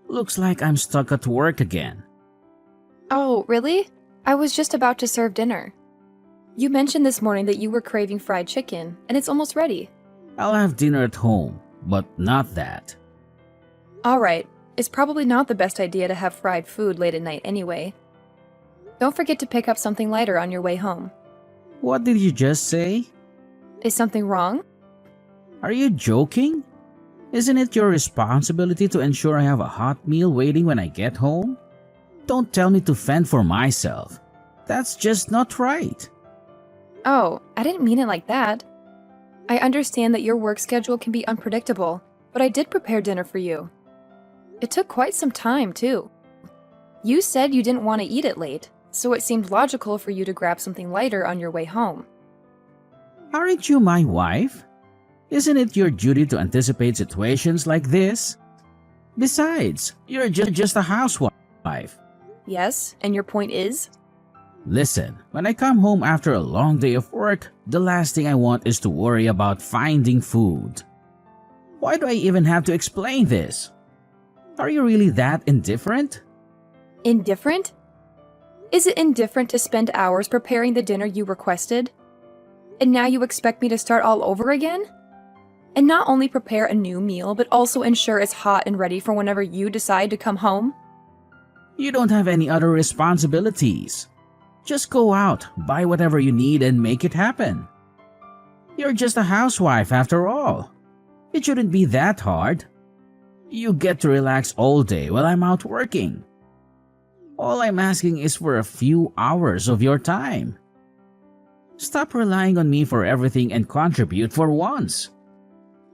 Looks like I'm stuck at work again. Oh, really? I was just about to serve dinner. You mentioned this morning that you were craving fried chicken, and it's almost ready. I'll have dinner at home, but not that. Alright, it's probably not the best idea to have fried food late at night anyway. Don't forget to pick up something lighter on your way home. What did you just say? Is something wrong? Are you joking? Isn't it your responsibility to ensure I have a hot meal waiting when I get home? Don't tell me to fend for myself. That's just not right. Oh, I didn't mean it like that. I understand that your work schedule can be unpredictable, but I did prepare dinner for you. It took quite some time, too. You said you didn't want to eat it late, so it seemed logical for you to grab something lighter on your way home. Aren't you my wife? Isn't it your duty to anticipate situations like this? Besides, you're just a housewife. Yes, and your point is? Listen, when I come home after a long day of work, the last thing I want is to worry about finding food. Why do I even have to explain this? Are you really that indifferent? Indifferent? Is it indifferent to spend hours preparing the dinner you requested? And now you expect me to start all over again? And not only prepare a new meal, but also ensure it's hot and ready for whenever you decide to come home? You don't have any other responsibilities. Just go out, buy whatever you need, and make it happen. You're just a housewife after all. It shouldn't be that hard. You get to relax all day while I'm out working. All I'm asking is for a few hours of your time. Stop relying on me for everything and contribute for once.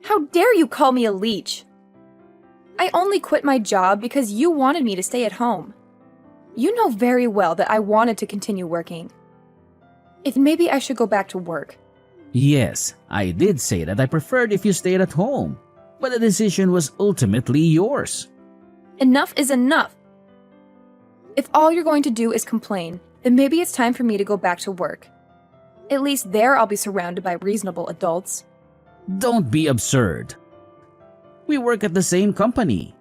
How dare you call me a leech? I only quit my job because you wanted me to stay at home. You know very well that I wanted to continue working. If maybe I should go back to work. Yes, I did say that I preferred if you stayed at home, but the decision was ultimately yours. Enough is enough. If all you're going to do is complain, then maybe it's time for me to go back to work. At least there I'll be surrounded by reasonable adults. Don't be absurd. We work at the same company.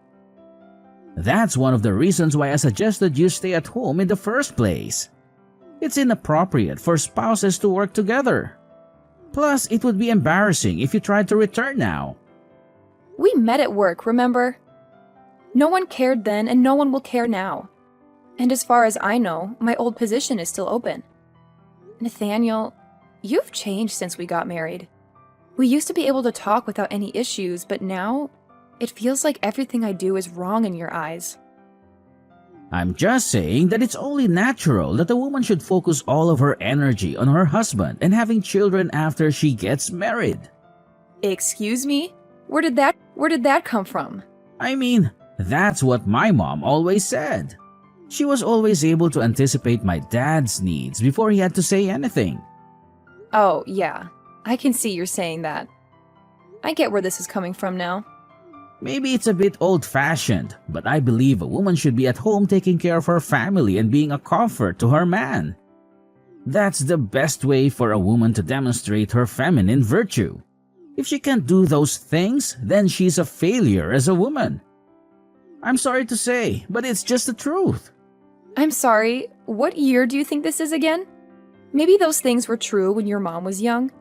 That's one of the reasons why I suggested you stay at home in the first place. It's inappropriate for spouses to work together. Plus, it would be embarrassing if you tried to return now. We met at work, remember? No one cared then and no one will care now. And as far as I know, my old position is still open. Nathaniel, you've changed since we got married. We used to be able to talk without any issues, but now it feels like everything I do is wrong in your eyes. I'm just saying that it's only natural that a woman should focus all of her energy on her husband and having children after she gets married. Excuse me? Where did that come from? I mean, that's what my mom always said. She was always able to anticipate my dad's needs before he had to say anything. Oh, yeah. I can see you're saying that. I get where this is coming from now. Maybe it's a bit old-fashioned, but I believe a woman should be at home taking care of her family and being a comfort to her man. That's the best way for a woman to demonstrate her feminine virtue. If she can't do those things, then she's a failure as a woman. I'm sorry to say, but it's just the truth. I'm sorry, what year do you think this is again? Maybe those things were true when your mom was young.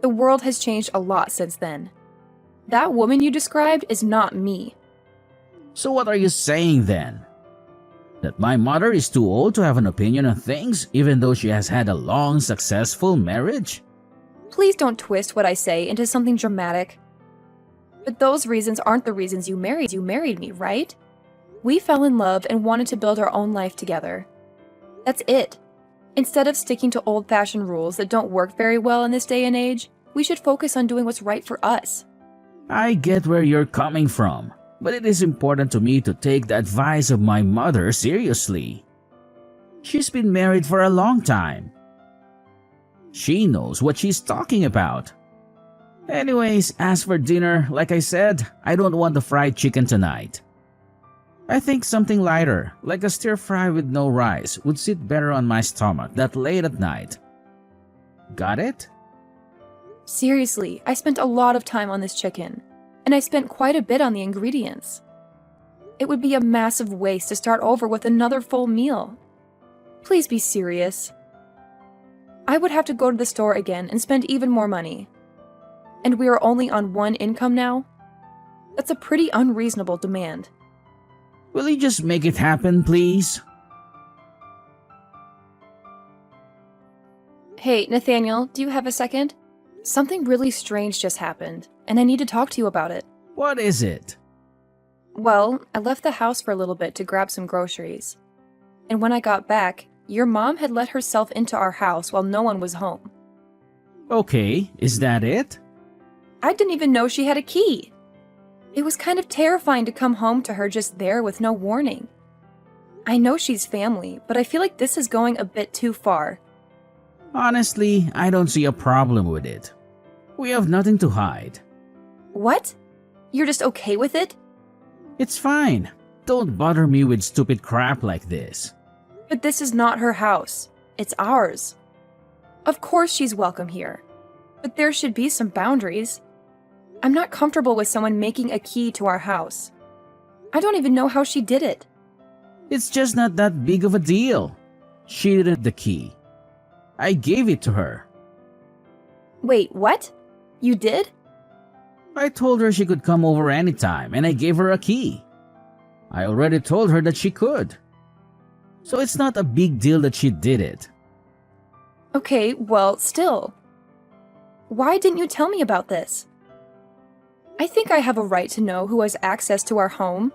The world has changed a lot since then. That woman you described is not me. So what are you saying then? That my mother is too old to have an opinion on things even though she has had a long, successful marriage? Please don't twist what I say into something dramatic. But those reasons aren't the reasons you married me, right? We fell in love and wanted to build our own life together. That's it. Instead of sticking to old-fashioned rules that don't work very well in this day and age, we should focus on doing what's right for us. I get where you're coming from, but it is important to me to take the advice of my mother seriously. She's been married for a long time. She knows what she's talking about. Anyways, as for dinner, like I said, I don't want the fried chicken tonight. I think something lighter, like a stir-fry with no rice, would sit better on my stomach that late at night. Got it? Seriously, I spent a lot of time on this chicken, and I spent quite a bit on the ingredients. It would be a massive waste to start over with another full meal. Please be serious. I would have to go to the store again and spend even more money. And we are only on one income now? That's a pretty unreasonable demand. Will you just make it happen, please? Hey, Nathaniel, do you have a second? Something really strange just happened, and I need to talk to you about it. What is it? Well, I left the house for a little bit to grab some groceries. And when I got back, your mom had let herself into our house while no one was home. Okay, is that it? I didn't even know she had a key. It was kind of terrifying to come home to her just there with no warning. I know she's family, but I feel like this is going a bit too far. Honestly, I don't see a problem with it. We have nothing to hide. What? You're just okay with it? It's fine. Don't bother me with stupid crap like this. But this is not her house. It's ours. Of course she's welcome here. But there should be some boundaries. I'm not comfortable with someone making a key to our house. I don't even know how she did it. It's just not that big of a deal. She didn't the key. I gave it to her. Wait, what? You did? I told her she could come over anytime and I gave her a key. I already told her that she could. So it's not a big deal that she did it. Okay, well, still. Why didn't you tell me about this? I think I have a right to know who has access to our home.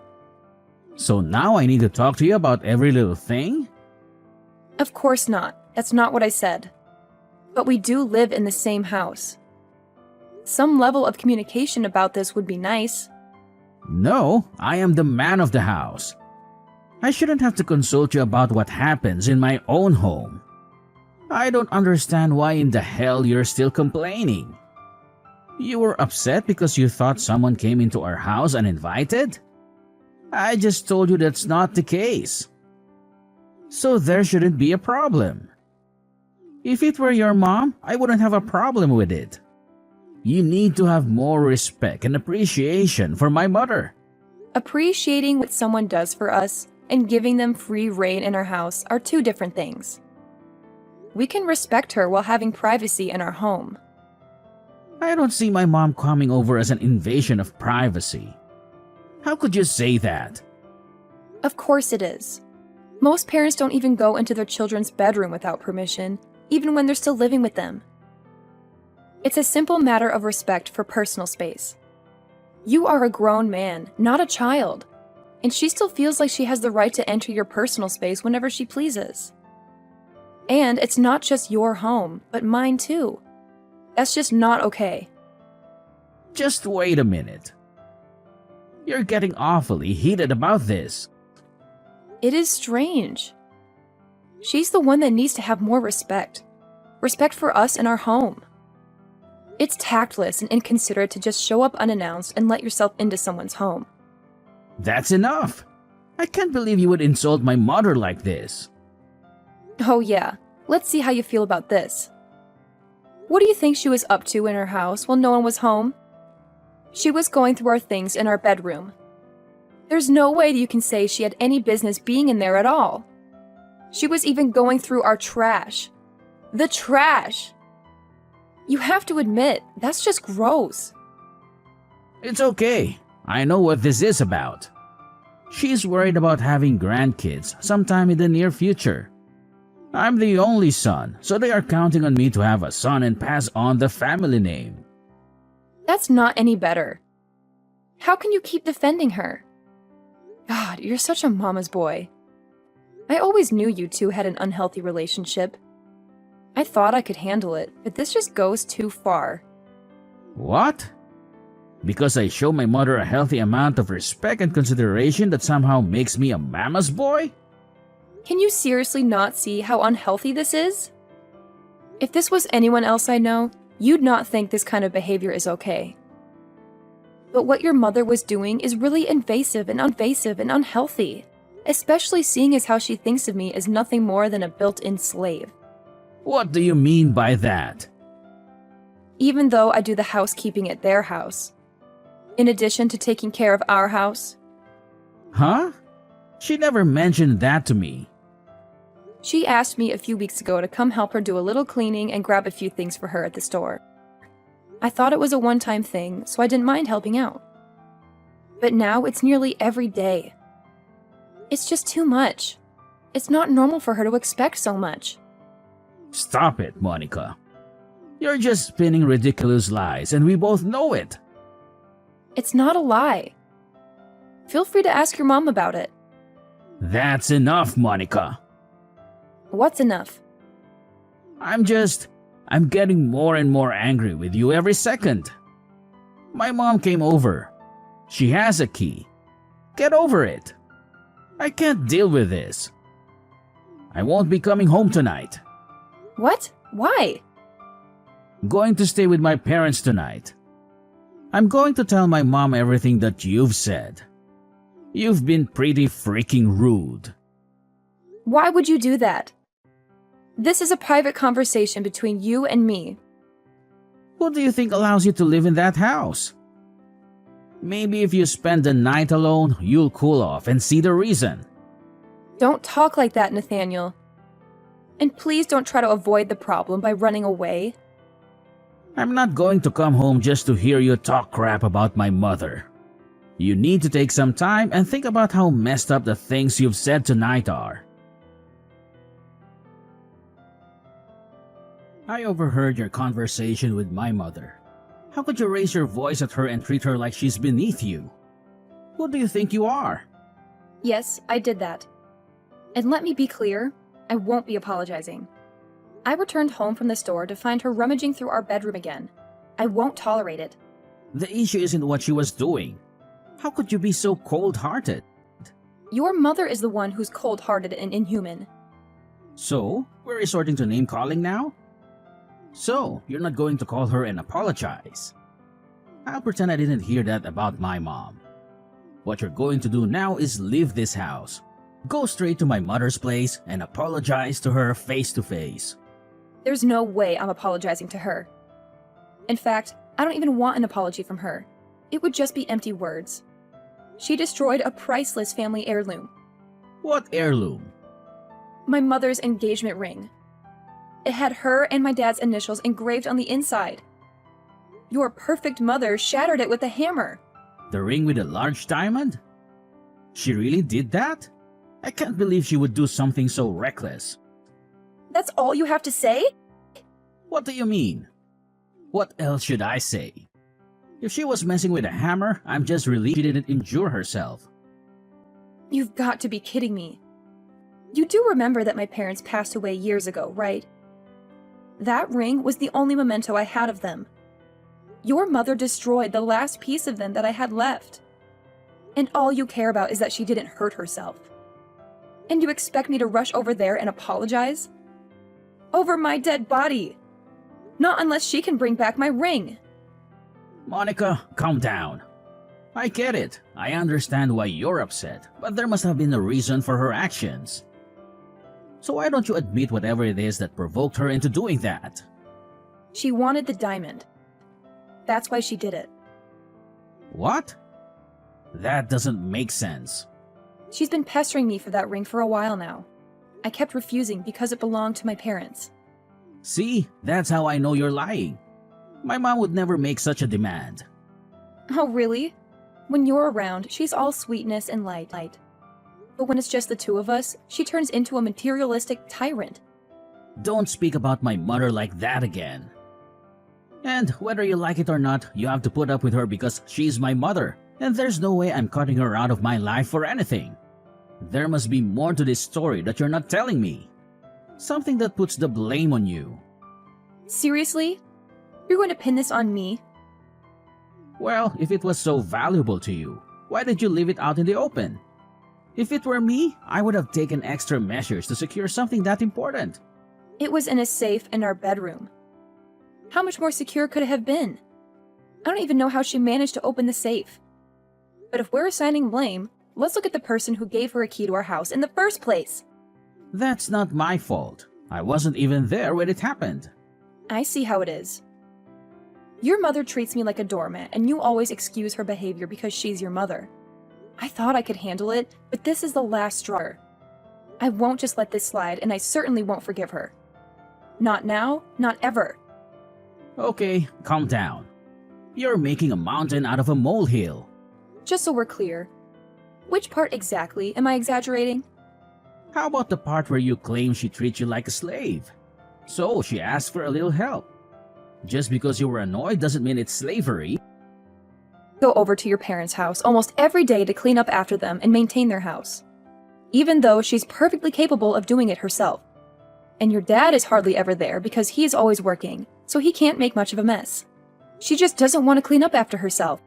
So now I need to talk to you about every little thing? Of course not. That's not what I said. But we do live in the same house. Some level of communication about this would be nice. No, I am the man of the house. I shouldn't have to consult you about what happens in my own home. I don't understand why in the hell you're still complaining. You were upset because you thought someone came into our house uninvited? I just told you that's not the case. So there shouldn't be a problem. If it were your mom, I wouldn't have a problem with it. You need to have more respect and appreciation for my mother. Appreciating what someone does for us and giving them free rein in our house are two different things. We can respect her while having privacy in our home. I don't see my mom coming over as an invasion of privacy. How could you say that? Of course it is. Most parents don't even go into their children's bedroom without permission, even when they're still living with them. It's a simple matter of respect for personal space. You are a grown man, not a child, and she still feels like she has the right to enter your personal space whenever she pleases. And it's not just your home, but mine too. That's just not okay. Just wait a minute. You're getting awfully heated about this. It is strange. She's the one that needs to have more respect. Respect for us and our home. It's tactless and inconsiderate to just show up unannounced and let yourself into someone's home. That's enough. I can't believe you would insult my mother like this. Oh yeah, let's see how you feel about this. What do you think she was up to in her house while no one was home? She was going through our things in our bedroom. There's no way that you can say she had any business being in there at all. She was even going through our trash. The trash! You have to admit, that's just gross. It's okay. I know what this is about. She's worried about having grandkids sometime in the near future. I'm the only son, so they are counting on me to have a son and pass on the family name. That's not any better. How can you keep defending her? God, you're such a mama's boy. I always knew you two had an unhealthy relationship. I thought I could handle it, but this just goes too far. What? Because I show my mother a healthy amount of respect and consideration that somehow makes me a mama's boy? Can you seriously not see how unhealthy this is? If this was anyone else I know, you'd not think this kind of behavior is okay. But what your mother was doing is really invasive and unhealthy, especially seeing as how she thinks of me as nothing more than a built-in slave. What do you mean by that? Even though I do the housekeeping at their house, in addition to taking care of our house, Huh? She never mentioned that to me. She asked me a few weeks ago to come help her do a little cleaning and grab a few things for her at the store. I thought it was a one-time thing, so I didn't mind helping out. But now it's nearly every day. It's just too much. It's not normal for her to expect so much. Stop it, Monica. You're just spinning ridiculous lies, and we both know it. It's not a lie. Feel free to ask your mom about it. That's enough, Monica. What's enough? I'm getting more and more angry with you every second. My mom came over. She has a key. Get over it. I can't deal with this. I won't be coming home tonight. What? Why? I'm going to stay with my parents tonight. I'm going to tell my mom everything that you've said. You've been pretty freaking rude. Why would you do that? This is a private conversation between you and me. Who do you think allows you to live in that house? Maybe if you spend the night alone, you'll cool off and see the reason. Don't talk like that, Nathaniel. And please don't try to avoid the problem by running away. I'm not going to come home just to hear you talk crap about my mother. You need to take some time and think about how messed up the things you've said tonight are. I overheard your conversation with my mother. How could you raise your voice at her and treat her like she's beneath you? Who do you think you are? Yes, I did that. And let me be clear, I won't be apologizing. I returned home from the store to find her rummaging through our bedroom again. I won't tolerate it. The issue isn't what she was doing. How could you be so cold-hearted? Your mother is the one who's cold-hearted and inhuman. So, we're resorting to name-calling now? So, you're not going to call her and apologize? I'll pretend I didn't hear that about my mom. What you're going to do now is leave this house. Go straight to my mother's place and apologize to her face to face. There's no way I'm apologizing to her. In fact, I don't even want an apology from her. It would just be empty words. She destroyed a priceless family heirloom. What heirloom? My mother's engagement ring. It had her and my dad's initials engraved on the inside. Your perfect mother shattered it with a hammer. The ring with a large diamond? She really did that? I can't believe she would do something so reckless. That's all you have to say? What do you mean? What else should I say? If she was messing with a hammer, I'm just relieved she didn't injure herself. You've got to be kidding me. You do remember that my parents passed away years ago, right? That ring was the only memento I had of them. Your mother destroyed the last piece of them that I had left. And all you care about is that she didn't hurt herself. And you expect me to rush over there and apologize? Over my dead body. Not unless she can bring back my ring. Monica, calm down. I get it. I understand why you're upset, but there must have been a reason for her actions. So why don't you admit whatever it is that provoked her into doing that? She wanted the diamond. That's why she did it. What? That doesn't make sense. She's been pestering me for that ring for a while now. I kept refusing because it belonged to my parents. See, that's how I know you're lying. My mom would never make such a demand. Oh, really? When you're around, she's all sweetness and light. But when it's just the two of us, she turns into a materialistic tyrant. Don't speak about my mother like that again. And whether you like it or not, you have to put up with her because she's my mother, and there's no way I'm cutting her out of my life for anything. There must be more to this story that you're not telling me. Something that puts the blame on you. Seriously? You're going to pin this on me? Well, if it was so valuable to you, why did you leave it out in the open? If it were me, I would have taken extra measures to secure something that important. It was in a safe in our bedroom. How much more secure could it have been? I don't even know how she managed to open the safe. But if we're assigning blame, let's look at the person who gave her a key to our house in the first place. That's not my fault. I wasn't even there when it happened. I see how it is. Your mother treats me like a doormat, and you always excuse her behavior because she's your mother. I thought I could handle it, but this is the last straw. I won't just let this slide, and I certainly won't forgive her. Not now, not ever. Okay, calm down. You're making a mountain out of a molehill. Just so we're clear, which part exactly am I exaggerating? How about the part where you claim she treats you like a slave? So she asked for a little help. Just because you were annoyed doesn't mean it's slavery. Go over to your parents' house almost every day to clean up after them and maintain their house, even though she's perfectly capable of doing it herself. And your dad is hardly ever there because he's always working, so he can't make much of a mess. She just doesn't want to clean up after herself.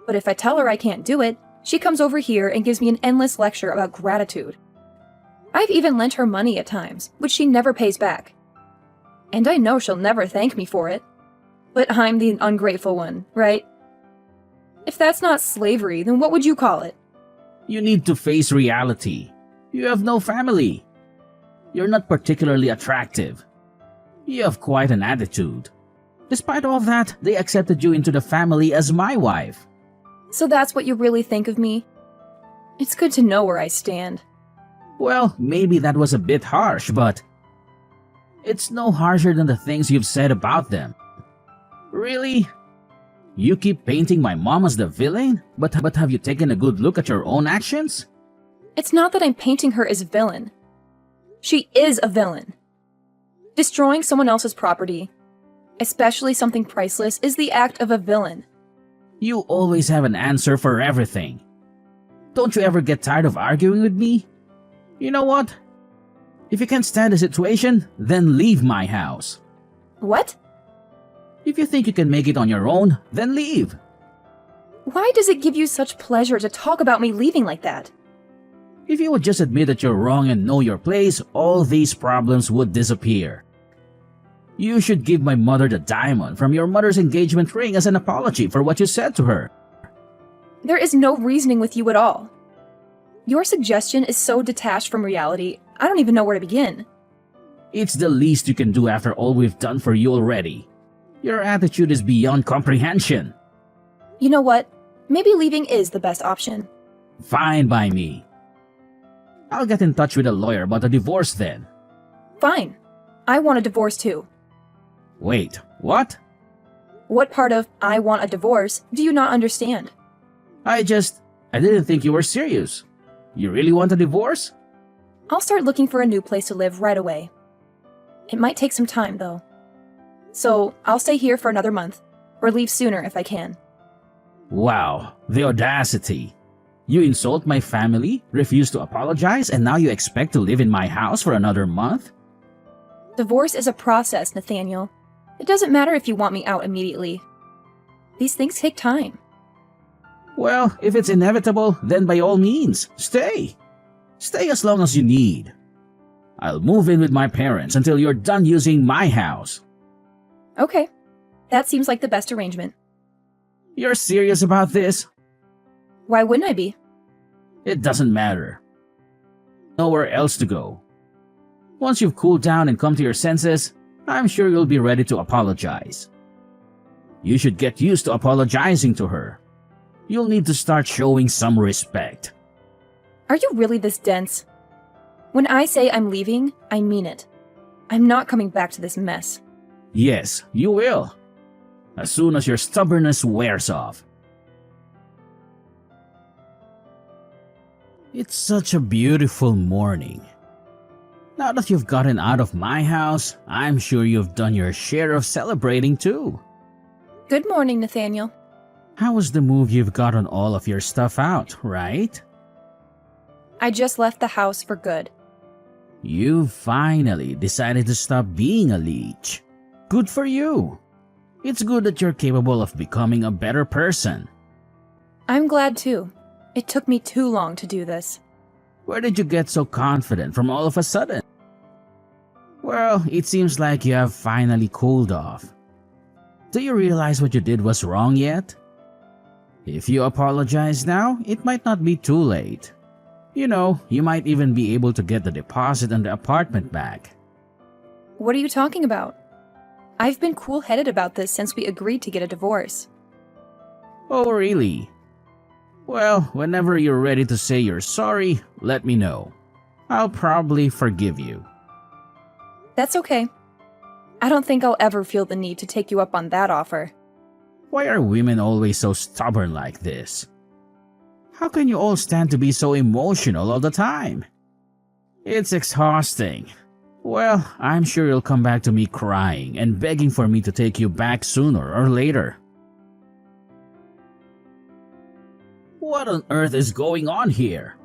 But if I tell her I can't do it, she comes over here and gives me an endless lecture about gratitude. I've even lent her money at times, which she never pays back. And I know she'll never thank me for it. But I'm the ungrateful one, right? If that's not slavery, then what would you call it? You need to face reality. You have no family. You're not particularly attractive. You have quite an attitude. Despite all that, they accepted you into the family as my wife. So that's what you really think of me? It's good to know where I stand. Well, maybe that was a bit harsh, but it's no harsher than the things you've said about them. Really? You keep painting my mom as the villain, but have you taken a good look at your own actions? It's not that I'm painting her as a villain. She is a villain. Destroying someone else's property, especially something priceless, is the act of a villain. You always have an answer for everything. Don't you ever get tired of arguing with me? You know what? If you can't stand the situation, then leave my house. What? If you think you can make it on your own, then leave. Why does it give you such pleasure to talk about me leaving like that? If you would just admit that you're wrong and know your place, all these problems would disappear. You should give my mother the diamond from your mother's engagement ring as an apology for what you said to her. There is no reasoning with you at all. Your suggestion is so detached from reality, I don't even know where to begin. It's the least you can do after all we've done for you already. Your attitude is beyond comprehension. You know what? Maybe leaving is the best option. Fine by me. I'll get in touch with a lawyer about the divorce then. Fine. I want a divorce too. Wait, what? What part of I want a divorce do you not understand? I didn't think you were serious. You really want a divorce? I'll start looking for a new place to live right away. It might take some time though. So I'll stay here for another month, or leave sooner if I can. Wow, the audacity. You insult my family, refuse to apologize, and now you expect to live in my house for another month? Divorce is a process, Nathaniel. It doesn't matter if you want me out immediately. These things take time. Well, if it's inevitable, then by all means, stay. Stay as long as you need. I'll move in with my parents until you're done using my house. Okay. That seems like the best arrangement. You're serious about this? Why wouldn't I be? It doesn't matter. Nowhere else to go. Once you've cooled down and come to your senses, I'm sure you'll be ready to apologize. You should get used to apologizing to her. You'll need to start showing some respect. Are you really this dense? When I say I'm leaving, I mean it. I'm not coming back to this mess. Yes, you will. As soon as your stubbornness wears off. It's such a beautiful morning. Now that you've gotten out of my house, I'm sure you've done your share of celebrating too. Good morning, Nathaniel. How was the move you've gotten all of your stuff out, right? I just left the house for good. You finally decided to stop being a leech. Good for you. It's good that you're capable of becoming a better person. I'm glad too. It took me too long to do this. Where did you get so confident from all of a sudden? Well, it seems like you have finally cooled off. Do you realize what you did was wrong yet? If you apologize now, it might not be too late. You know, you might even be able to get the deposit on the apartment back. What are you talking about? I've been cool-headed about this since we agreed to get a divorce. Oh, really? Well, whenever you're ready to say you're sorry, let me know. I'll probably forgive you. That's okay. I don't think I'll ever feel the need to take you up on that offer. Why are women always so stubborn like this? How can you all stand to be so emotional all the time? It's exhausting. Well, I'm sure you'll come back to me crying and begging for me to take you back sooner or later. What on earth is going on here?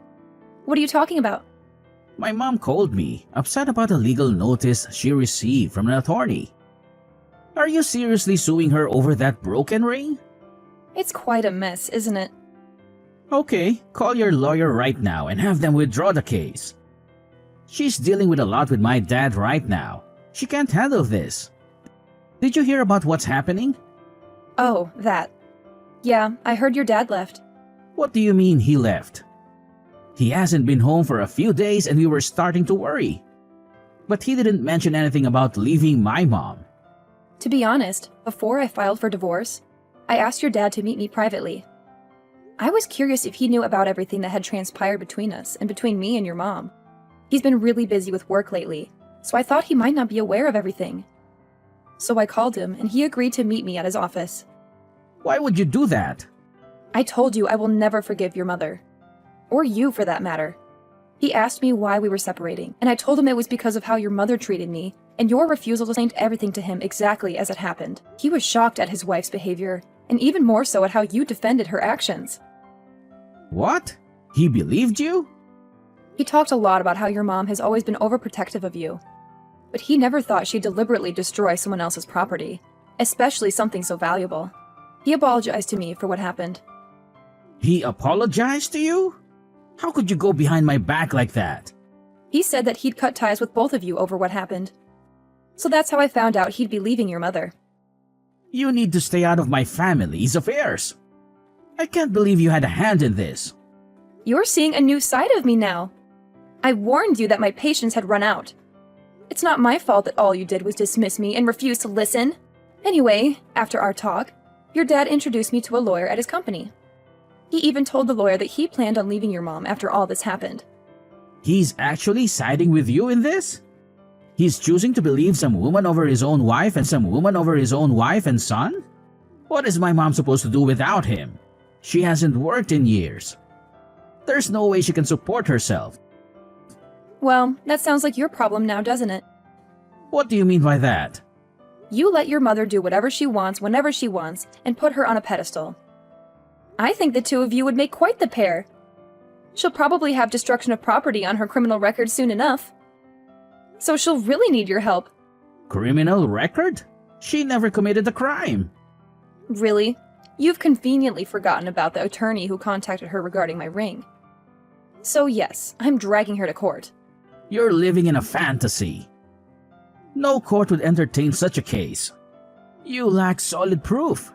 What are you talking about? My mom called me, upset about a legal notice she received from an attorney. Are you seriously suing her over that broken ring? It's quite a mess, isn't it? Okay, call your lawyer right now and have them withdraw the case. She's dealing with a lot with my dad right now. She can't handle this. Did you hear about what's happening? Oh, that. Yeah, I heard your dad left. What do you mean he left? He hasn't been home for a few days and we were starting to worry. But he didn't mention anything about leaving my mom. To be honest, before I filed for divorce, I asked your dad to meet me privately. I was curious if he knew about everything that had transpired between us and between me and your mom. He's been really busy with work lately, so I thought he might not be aware of everything. So I called him and he agreed to meet me at his office. Why would you do that? I told you I will never forgive your mother. Or you, for that matter. He asked me why we were separating, and I told him it was because of how your mother treated me, and your refusal to explain everything to him exactly as it happened. He was shocked at his wife's behavior, and even more so at how you defended her actions. What? He believed you? He talked a lot about how your mom has always been overprotective of you, but he never thought she'd deliberately destroy someone else's property, especially something so valuable. He apologized to me for what happened. He apologized to you? How could you go behind my back like that? He said that he'd cut ties with both of you over what happened. So that's how I found out he'd be leaving your mother. You need to stay out of my family's affairs. I can't believe you had a hand in this. You're seeing a new side of me now. I warned you that my patience had run out. It's not my fault that all you did was dismiss me and refuse to listen. Anyway, after our talk, your dad introduced me to a lawyer at his company. He even told the lawyer that he planned on leaving your mom after all this happened. He's actually siding with you in this? He's choosing to believe some woman over his own wife and some woman over his own wife and son? What is my mom supposed to do without him? She hasn't worked in years. There's no way she can support herself. Well, that sounds like your problem now, doesn't it? What do you mean by that? You let your mother do whatever she wants whenever she wants and put her on a pedestal. I think the two of you would make quite the pair. She'll probably have destruction of property on her criminal record soon enough. So she'll really need your help. Criminal record? She never committed a crime. Really? You've conveniently forgotten about the attorney who contacted her regarding my ring. So yes, I'm dragging her to court. You're living in a fantasy. No court would entertain such a case. You lack solid proof.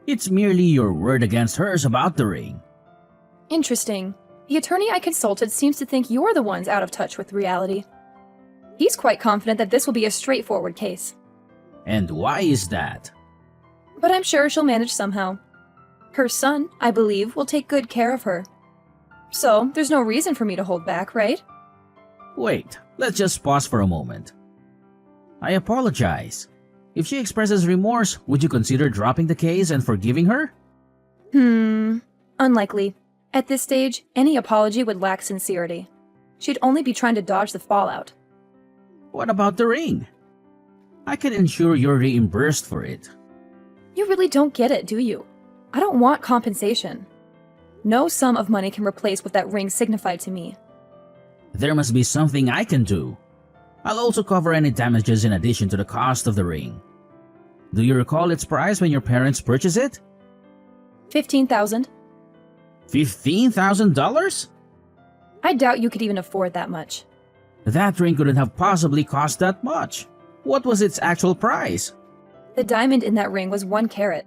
It's merely your word against hers about the ring. Interesting. The attorney I consulted seems to think you're the ones out of touch with reality. He's quite confident that this will be a straightforward case. And why is that? But I'm sure she'll manage somehow. Her son, I believe, will take good care of her. So, there's no reason for me to hold back, right? Wait, let's just pause for a moment. I apologize. If she expresses remorse, would you consider dropping the case and forgiving her? Unlikely. At this stage, any apology would lack sincerity. She'd only be trying to dodge the fallout. What about the ring? I can ensure you're reimbursed for it. You really don't get it, do you? I don't want compensation. No sum of money can replace what that ring signified to me. There must be something I can do. I'll also cover any damages in addition to the cost of the ring. Do you recall its price when your parents purchased it? $15,000. $15,000? I doubt you could even afford that much. That ring couldn't have possibly cost that much. What was its actual price? The diamond in that ring was 1 carat.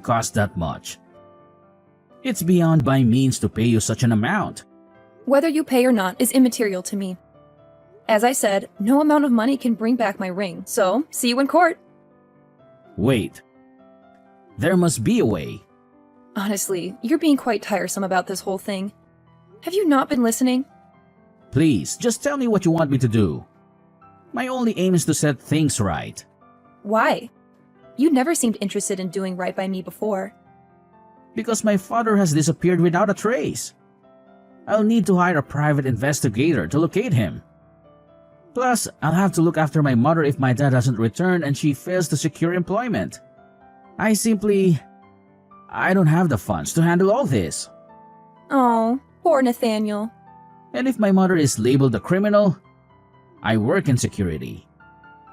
Cost that much. It's beyond my means to pay you such an amount. Whether you pay or not is immaterial to me. As I said, no amount of money can bring back my ring, so see you in court. Wait. There must be a way. Honestly, you're being quite tiresome about this whole thing. Have you not been listening? Please, just tell me what you want me to do. My only aim is to set things right. Why? You never seemed interested in doing right by me before. Because my father has disappeared without a trace. I'll need to hire a private investigator to locate him. Plus, I'll have to look after my mother if my dad doesn't return and she fails to secure employment. I don't have the funds to handle all this. Oh, poor Nathaniel. And if my mother is labeled a criminal, I work in security.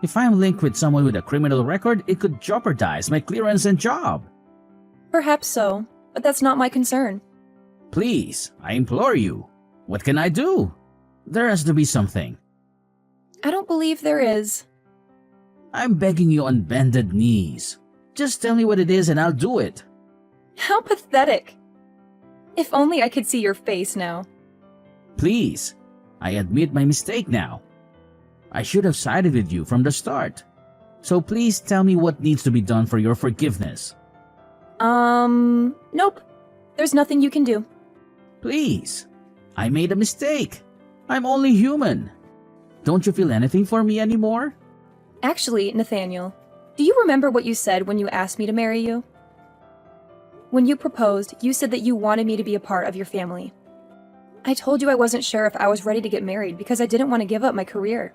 If I'm linked with someone with a criminal record, it could jeopardize my clearance and job. Perhaps so, but that's not my concern. Please, I implore you. What can I do? There has to be something. I don't believe there is. I'm begging you on bended knees. Just tell me what it is and I'll do it. How pathetic. If only I could see your face now. Please, I admit my mistake now. I should have sided with you from the start. So please tell me what needs to be done for your forgiveness. Nope. There's nothing you can do. Please, I made a mistake. I'm only human. Don't you feel anything for me anymore? Actually, Nathaniel, do you remember what you said when you asked me to marry you? When you proposed, you said that you wanted me to be a part of your family. I told you I wasn't sure if I was ready to get married because I didn't want to give up my career.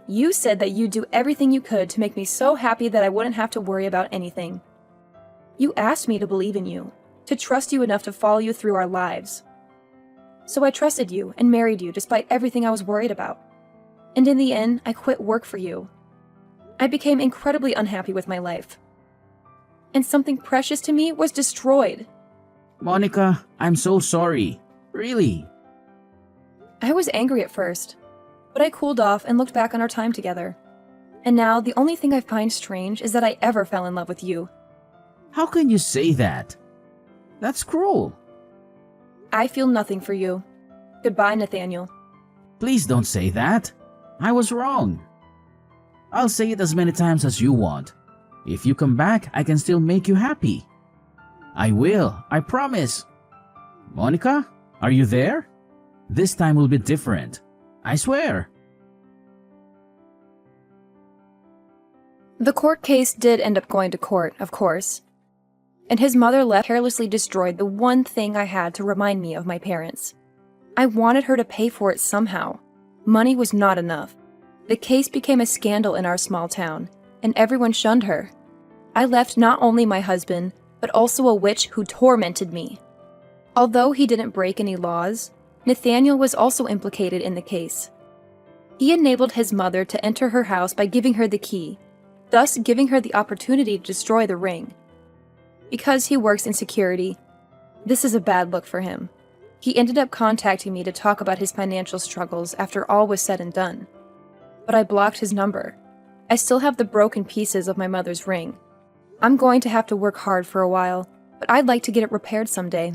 You said that you'd do everything you could to make me so happy that I wouldn't have to worry about anything. You asked me to believe in you, to trust you enough to follow you through our lives. So I trusted you and married you despite everything I was worried about. And in the end, I quit work for you. I became incredibly unhappy with my life. And something precious to me was destroyed. Monica, I'm so sorry. Really. I was angry at first, but I cooled off and looked back on our time together. And now the only thing I find strange is that I ever fell in love with you. How can you say that? That's cruel. I feel nothing for you. Goodbye, Nathaniel. Please don't say that. I was wrong. I'll say it as many times as you want. If you come back, I can still make you happy. I will, I promise. Monica, are you there? This time will be different. I swear. The court case did end up going to court, of course. And his mother carelessly destroyed the one thing I had to remind me of my parents. I wanted her to pay for it somehow. Money was not enough. The case became a scandal in our small town, and everyone shunned her. I left not only my husband, but also a witch who tormented me. Although he didn't break any laws, Nathaniel was also implicated in the case. He enabled his mother to enter her house by giving her the key, thus giving her the opportunity to destroy the ring. Because he works in security, this is a bad look for him. He ended up contacting me to talk about his financial struggles after all was said and done. But I blocked his number. I still have the broken pieces of my mother's ring. I'm going to have to work hard for a while, but I'd like to get it repaired someday.